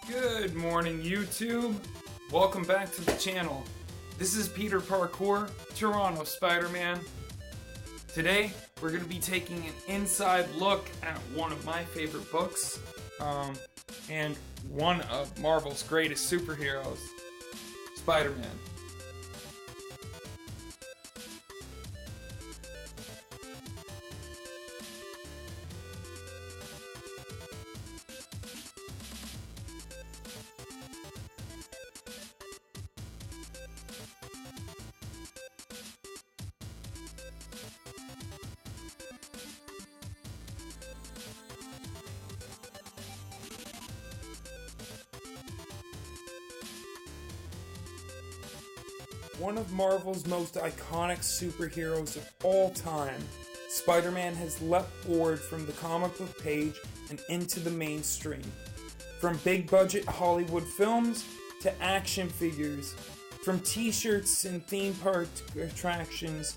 Good morning, YouTube. Welcome back to the channel. This is Peterparkour, Toronto Spider-Man. Today, we're going to be taking an inside look at one of my favorite books, and one of Marvel's greatest superheroes, Spider-Man. One of Marvel's most iconic superheroes of all time, Spider-Man has leapt forward from the comic book page and into the mainstream. From big-budget Hollywood films to action figures, from t-shirts and theme park attractions,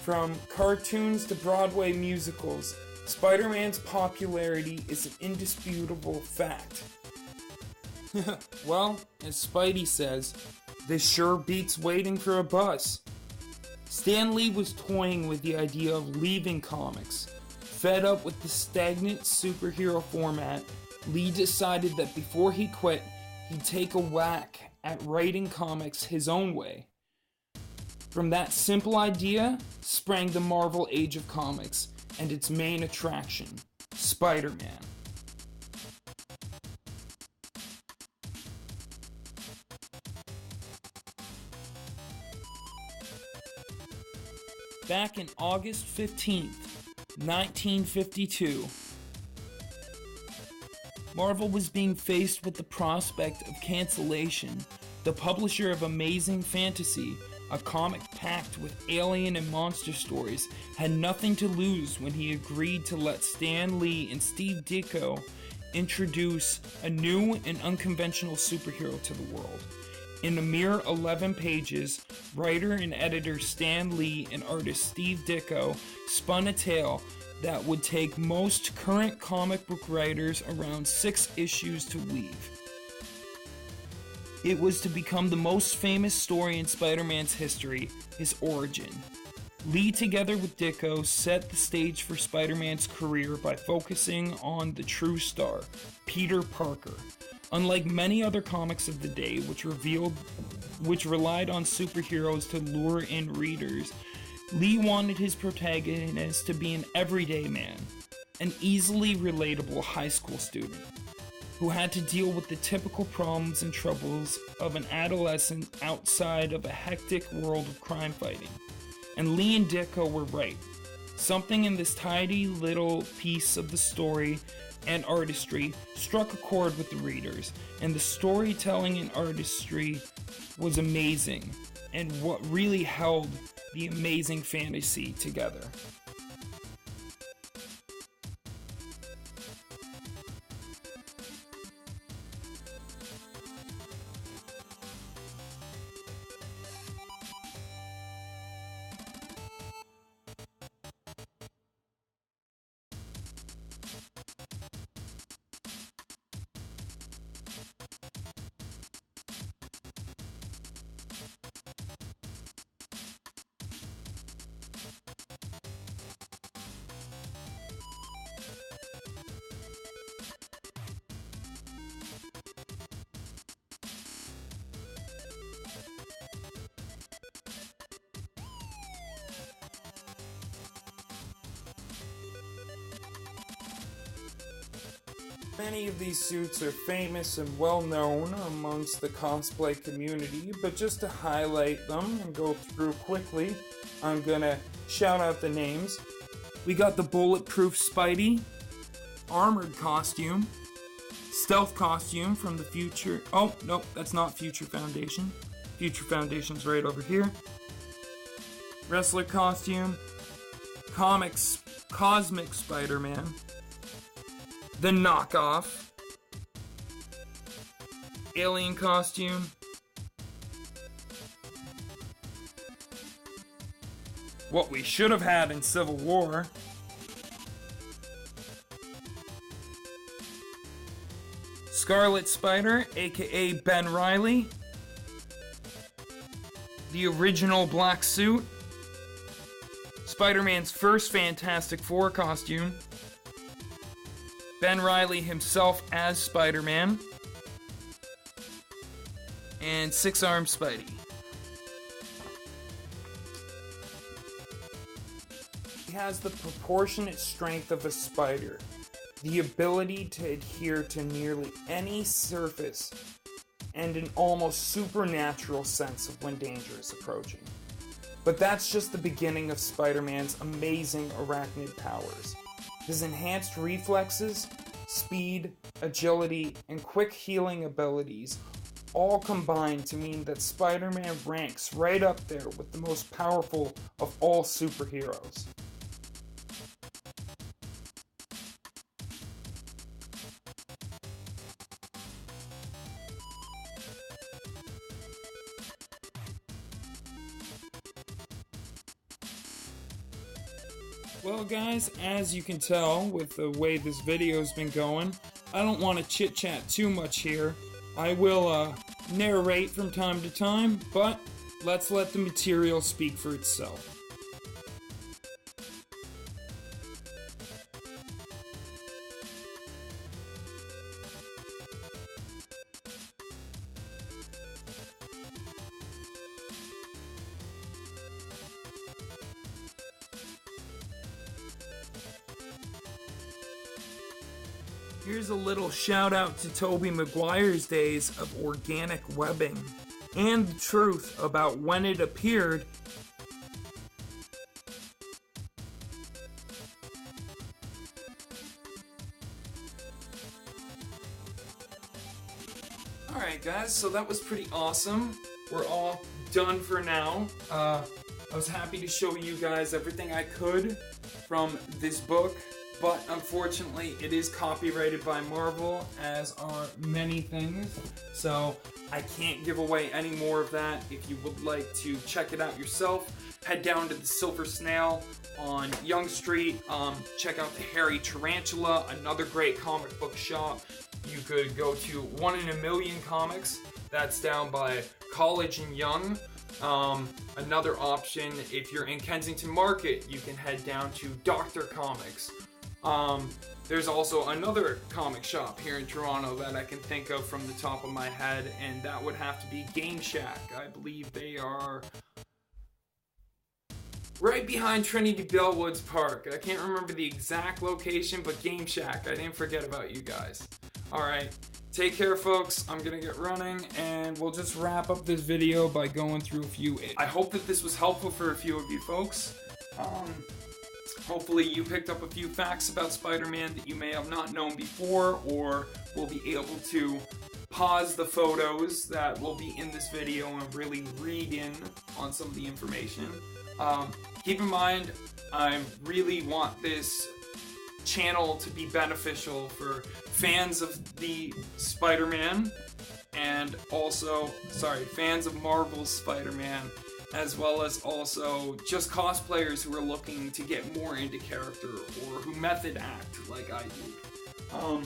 from cartoons to Broadway musicals, Spider-Man's popularity is an indisputable fact. Well, as Spidey says, this sure beats waiting for a bus. Stan Lee was toying with the idea of leaving comics. Fed up with the stagnant superhero format, Lee decided that before he quit, he'd take a whack at writing comics his own way. From that simple idea sprang the Marvel Age of Comics and its main attraction, Spider-Man. Back in August 15th, 1952, Marvel was being faced with the prospect of cancellation. The publisher of Amazing Fantasy, a comic packed with alien and monster stories, had nothing to lose when he agreed to let Stan Lee and Steve Ditko introduce a new and unconventional superhero to the world. In a mere 11 pages, writer and editor Stan Lee and artist Steve Ditko spun a tale that would take most current comic book writers around 6 issues to weave. It was to become the most famous story in Spider-Man's history, his origin. Lee, together with Ditko, set the stage for Spider-Man's career by focusing on the true star, Peter Parker. Unlike many other comics of the day, which relied on superheroes to lure in readers, Lee wanted his protagonist to be an everyday man, an easily relatable high school student, who had to deal with the typical problems and troubles of an adolescent outside of a hectic world of crime fighting. And Lee and Ditko were right. Something in this tidy little piece of the story and artistry struck a chord with the readers, and the storytelling and artistry was amazing, and what really held the Amazing Fantasy together. Many of these suits are famous and well known amongst the cosplay community, but just to highlight them and go through quickly, I'm gonna shout out the names. We got the bulletproof Spidey, armored costume, stealth costume from the future. Oh, no, that's not Future Foundation. Future Foundation's right over here. Wrestler costume, cosmic Spider-Man. The knockoff, alien costume, what we should have had in Civil War, Scarlet Spider, aka Ben Reilly, the original black suit, Spider-Man's first Fantastic Four costume, Ben Reilly himself as Spider-Man, and Six-Armed Spidey. He has the proportionate strength of a spider, the ability to adhere to nearly any surface, and an almost supernatural sense of when danger is approaching. But that's just the beginning of Spider-Man's amazing arachnid powers. His enhanced reflexes, speed, agility, and quick healing abilities all combine to mean that Spider-Man ranks right up there with the most powerful of all superheroes. Well guys, as you can tell with the way this video's been going, I don't want to chit-chat too much here. I will narrate from time to time, but let's let the material speak for itself. Here's a little shout out to Tobey Maguire's days of organic webbing and the truth about when it appeared. Alright guys, so that was pretty awesome. We're all done for now. I was happy to show you guys everything I could from this book. But unfortunately, it is copyrighted by Marvel, as are many things, so I can't give away any more of that. If you would like to check it out yourself, head down to the Silver Snail on Yonge Street. Check out the Hairy Tarantula, another great comic book shop. You could go to 1 in a Million Comics, that's down by College and Yonge. Another option, if you're in Kensington Market, you can head down to Dr. Comics. There's also another comic shop here in Toronto that I can think of from the top of my head, and that would have to be Game Shack. I believe they are right behind Trinity Bellwoods Park. I can't remember the exact location, but Game Shack. I didn't forget about you guys. Alright, take care folks. I'm gonna get running, and we'll just wrap up this video by going through a few. I hope that this was helpful for a few of you folks. Hopefully you picked up a few facts about Spider-Man that you may have not known before, or will be able to pause the photos that will be in this video and really read in on some of the information. Keep in mind, I really want this channel to be beneficial for fans of the Spider-Man, and also, fans of Marvel's Spider-Man, as well as also just cosplayers who are looking to get more into character or who method act like I do.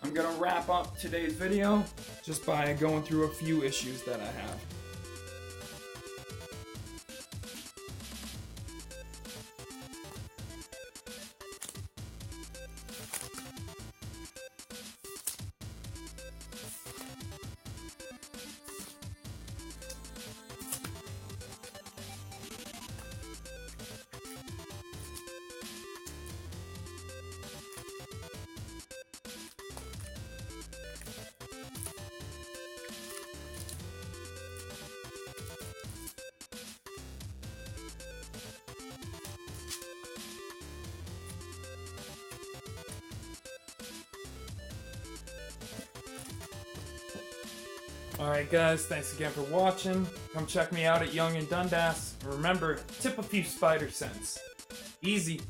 I'm gonna wrap up today's video just by going through a few issues that I have. Alright guys, thanks again for watching. Come check me out at Yonge and Dundas. And remember, tip a few spider cents. Easy.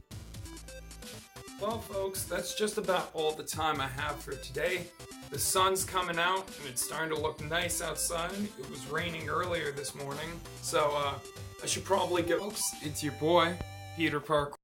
Well folks, that's just about all the time I have for today. The sun's coming out and it's starting to look nice outside. It was raining earlier this morning, so I should probably go. Folks, it's your boy, Peterparkour.